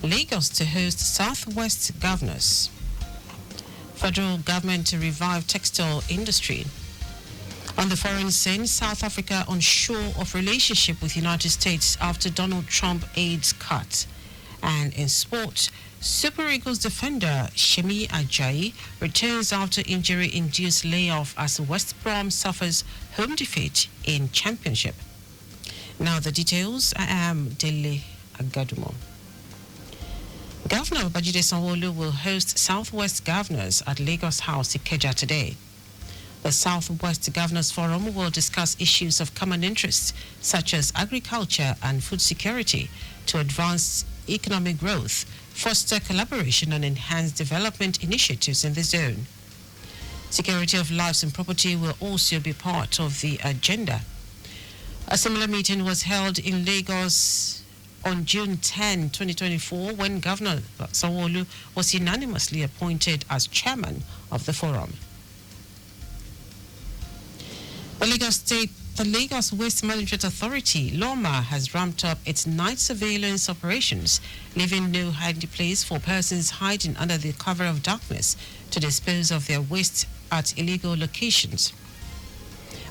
Lagos to host Southwest governors. Federal government to revive textile industry. On the foreign scene, South Africa unsure of relationship with United States after Donald Trump aids cut. And in sport, Super Eagles defender Shemi Ajayi returns after injury-induced layoff as West Brom suffers home defeat in Championship. Now the details. I am Dele Agadumo. Governor Babajide Sanwo-Olu will host Southwest Governors at Lagos House Ikeja today. The Southwest Governors Forum will discuss issues of common interest such as agriculture and food security to advance economic growth, foster collaboration and enhance development initiatives in the zone. Security of lives and property will also be part of the agenda. A similar meeting was held in Lagos on June 10, 2024, when Governor Sanwo-Olu was unanimously appointed as chairman of the forum. The Lagos Waste Management Authority, LOMA, has ramped up its night surveillance operations, leaving no hiding place for persons hiding under the cover of darkness to dispose of their waste at illegal locations.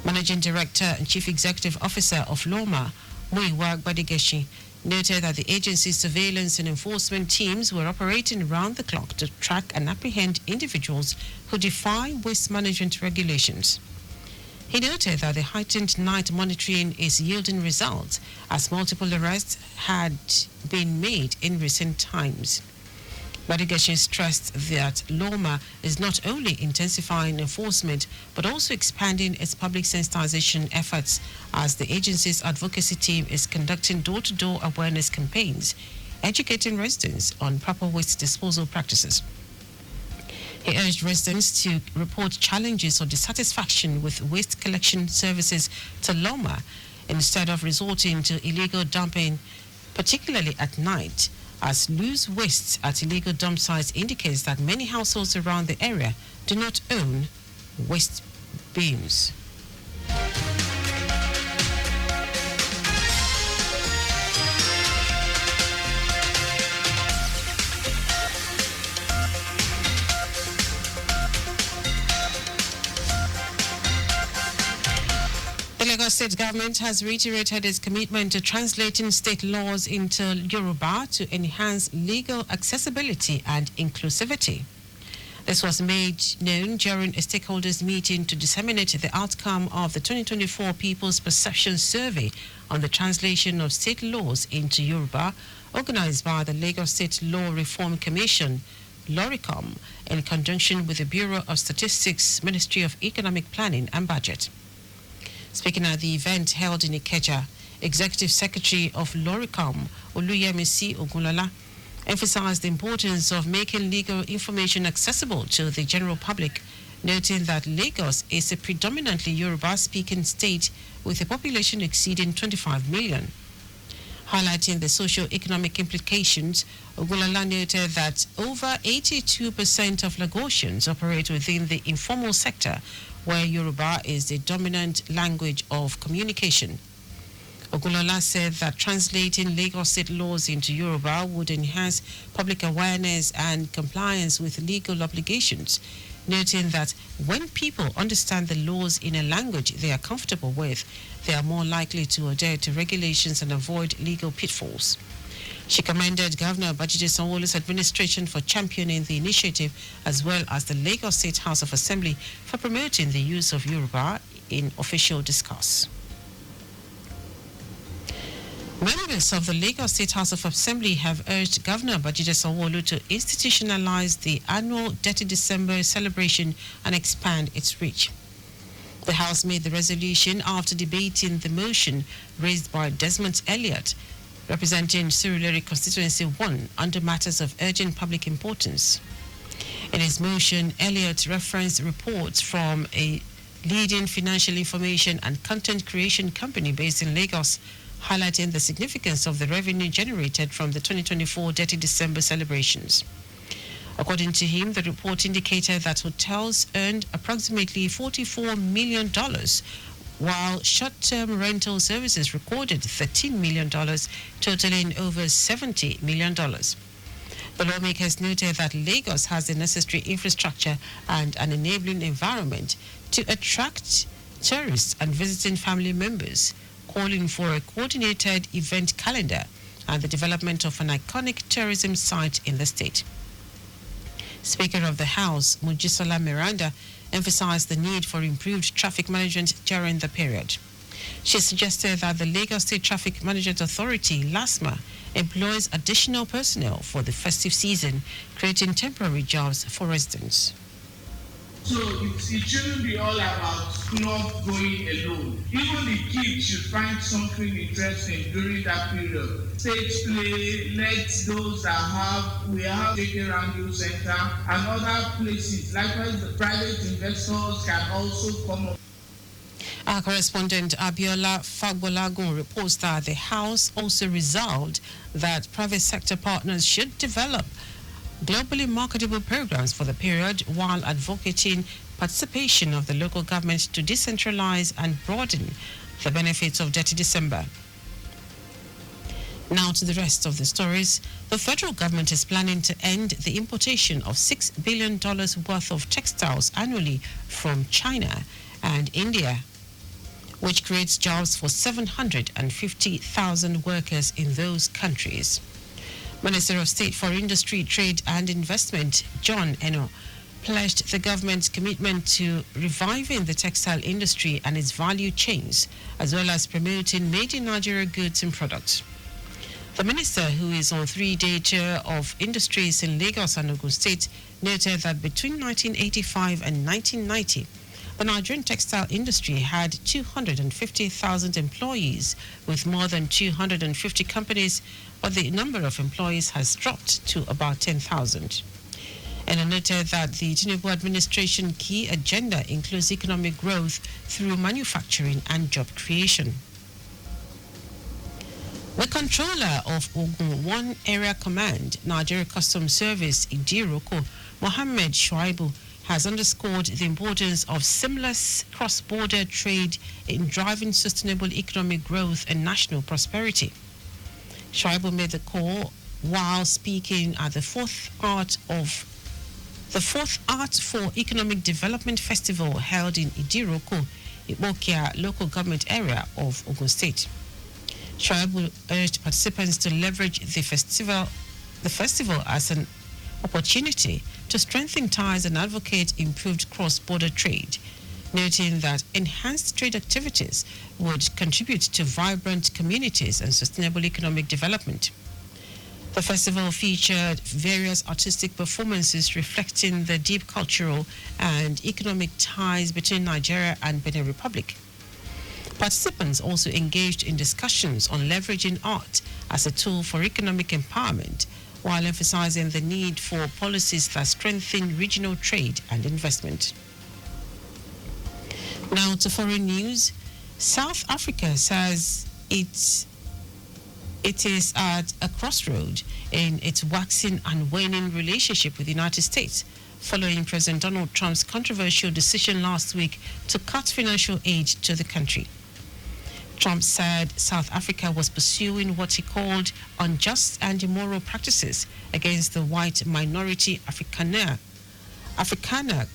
Managing Director and Chief Executive Officer of LOMA, Muyiwa Gbadigeshi, noted that the agency's surveillance and enforcement teams were operating round the clock to track and apprehend individuals who defy waste management regulations. He noted that the heightened night monitoring is yielding results as multiple arrests had been made in recent times. Gbadigeshi stressed that LOMA is not only intensifying enforcement but also expanding its public sensitization efforts as the agency's advocacy team is conducting door-to-door awareness campaigns, educating residents on proper waste disposal practices. He urged residents to report challenges or dissatisfaction with waste collection services to LOMA instead of resorting to illegal dumping, particularly at night, as loose waste at illegal dump sites indicates that many households around the area do not own waste bins. The Lagos State government has reiterated its commitment to translating state laws into Yoruba to enhance legal accessibility and inclusivity. This was made known during a stakeholders meeting to disseminate the outcome of the 2024 People's Perception Survey on the translation of state laws into Yoruba, organized by the Lagos State Law Reform Commission, LORICOM, in conjunction with the Bureau of Statistics, Ministry of Economic Planning and Budget. Speaking at the event held in Ikeja, Executive Secretary of LORICOM, Oluyemisi Ogunlola, emphasized the importance of making legal information accessible to the general public, noting that Lagos is a predominantly Yoruba-speaking state with a population exceeding 25 million. Highlighting the socio-economic implications, Ogunlola noted that over 82% of Lagosians operate within the informal sector, where Yoruba is the dominant language of communication. Ogunlola said that translating Lagos state laws into Yoruba would enhance public awareness and compliance with legal obligations, noting that when people understand the laws in a language they are comfortable with, they are more likely to adhere to regulations and avoid legal pitfalls. She commended Governor Babajide Sanwo-Olu's administration for championing the initiative, as well as the Lagos State House of Assembly for promoting the use of Yoruba in official discourse. Members of the Lagos State House of Assembly have urged Governor Babajide Sanwo-Olu to institutionalize the annual Dirty December celebration and expand its reach. The House made the resolution after debating the motion raised by Desmond Elliott, representing Surulere Constituency 1, under matters of urgent public importance. In his motion, Elliott referenced reports from a leading financial information and content creation company based in Lagos, highlighting the significance of the revenue generated from the 2024 Dirty December celebrations. According to him, the report indicated that hotels earned approximately $44 million, while short-term rental services recorded $13 million, totaling over $70 million. The lawmakers noted that Lagos has the necessary infrastructure and an enabling environment to attract tourists and visiting family members, calling for a coordinated event calendar and the development of an iconic tourism site in the state. Speaker of the House, Mojisola Miranda, emphasized the need for improved traffic management during the period. She suggested that the Lagos State Traffic Management Authority, LASMA, employs additional personnel for the festive season, creating temporary jobs for residents. So it shouldn't be all about club going alone. Even the kids should find something interesting during that period. Stage play, let those that we have JK Rango Center and other places. Likewise, the private investors can also come up. Our correspondent Abiola Fagbolagun reports that the House also resolved that private sector partners should develop globally marketable programs for the period while advocating participation of the local government to decentralize and broaden the benefits of Dirty December. Now to the rest of the stories. The federal government is planning to end the importation of $6 billion worth of textiles annually from China and India, which creates jobs for 750,000 workers in those countries. Minister of State for Industry, Trade and Investment, John Eno, pledged the government's commitment to reviving the textile industry and its value chains, as well as promoting made in Nigeria goods and products. The minister, who is on 3-day tour of industries in Lagos and Ogun State, noted that between 1985 and 1990, the Nigerian textile industry had 250,000 employees with more than 250 companies, but the number of employees has dropped to about 10,000. And I noted that the Tinubu administration key agenda includes economic growth through manufacturing and job creation. The controller of Ogun 1 Area Command, Nigeria Customs Service, Idiroko, Mohammed Shuaibu, has underscored the importance of seamless cross-border trade in driving sustainable economic growth and national prosperity. Shuaibu made the call while speaking at the fourth Art for Economic Development Festival held in Idiroko, Ibokia local government area of Ogun State. Shuaibu urged participants to leverage the festival as an opportunity to strengthen ties and advocate improved cross-border trade, noting that enhanced trade activities would contribute to vibrant communities and sustainable economic development. The festival featured various artistic performances reflecting the deep cultural and economic ties between Nigeria and Benin Republic. Participants also engaged in discussions on leveraging art as a tool for economic empowerment, while emphasizing the need for policies that strengthen regional trade and investment. Now to foreign news. South Africa says it is at a crossroad in its waxing and waning relationship with the United States, following President Donald Trump's controversial decision last week to cut financial aid to the country. Trump said South Africa was pursuing what he called unjust and immoral practices against the white minority Afrikaner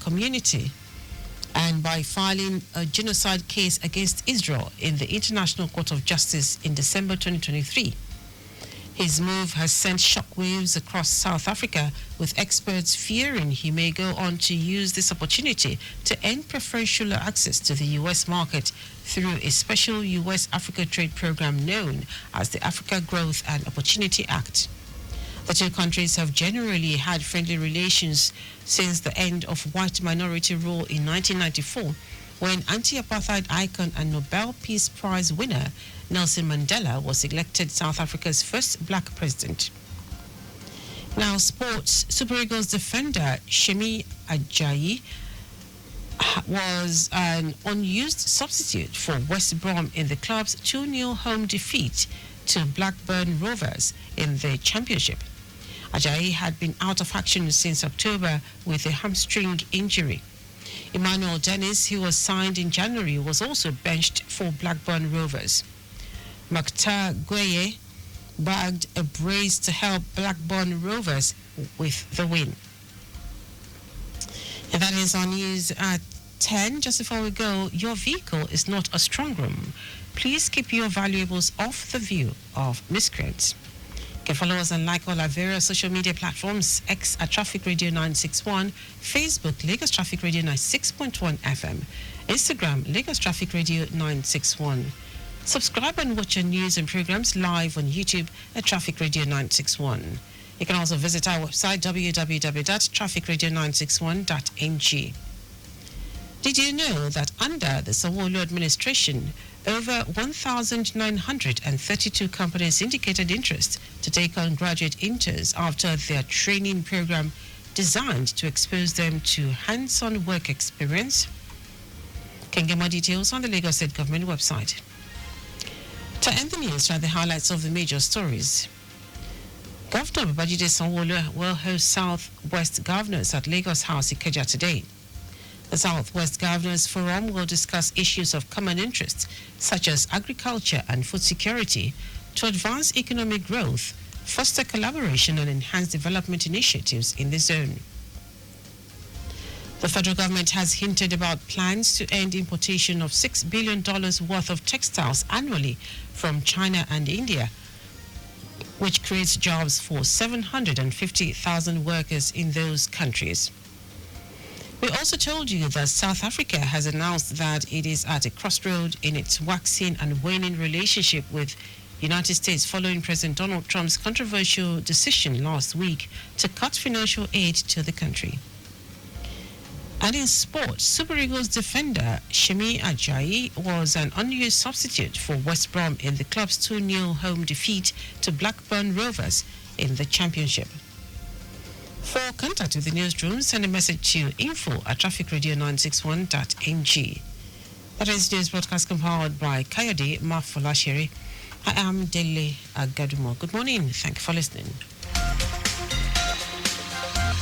community, and by filing a genocide case against Israel in the International Court of Justice in December 2023. His move has sent shockwaves across South Africa, with experts fearing he may go on to use this opportunity to end preferential access to the U.S. market through a special U.S.-Africa trade program known as the Africa Growth and Opportunity Act. The two countries have generally had friendly relations since the end of white minority rule in 1994, when anti-apartheid icon and Nobel Peace Prize winner Nelson Mandela was elected South Africa's first black president. Now, sports. Super Eagles defender Shemi Ajayi was an unused substitute for West Brom in the club's 2-0 home defeat to Blackburn Rovers in the championship. Ajayi had been out of action since October with a hamstring injury. Emmanuel Dennis, who was signed in January, was also benched for Blackburn Rovers. Maktar Gueye bagged a brace to help Blackburn Rovers with the win. And that is our news at 10. Just before we go, your vehicle is not a strong room. Please keep your valuables off the view of miscreants. You can follow us and like all our various social media platforms: X at Traffic Radio 961, Facebook Lagos Traffic Radio 96.1 FM, Instagram Lagos Traffic Radio 961. Subscribe and watch our news and programs live on YouTube at Traffic Radio 961. You can also visit our website www.trafficradio961.ng. Did you know that under the Sanwo-Olu administration, over 1,932 companies indicated interest to take on graduate interns after their training program designed to expose them to hands-on work experience? You can get more details on the Lagos State Government website. To end the news, try the highlights of the major stories. Governor Babajide Sanwo-Olu will host Southwest Governors at Lagos House Ikeja today. The Southwest Governors Forum will discuss issues of common interest, such as agriculture and food security, to advance economic growth, foster collaboration and enhance development initiatives in the zone. The federal government has hinted about plans to end importation of $6 billion worth of textiles annually from China and India, which creates jobs for 750,000 workers in those countries. We also told you that South Africa has announced that it is at a crossroad in its waxing and waning relationship with the United States following President Donald Trump's controversial decision last week to cut financial aid to the country. And in sports, Super Eagles defender Shemi Ajayi was an unused substitute for West Brom in the club's 2-0 home defeat to Blackburn Rovers in the Championship. For contact with the newsroom, send a message to info@trafficradio961.ng. That is news broadcast compiled by Kayode Mafolashiri. I am Dele Agadumo. Good morning. Thank you for listening.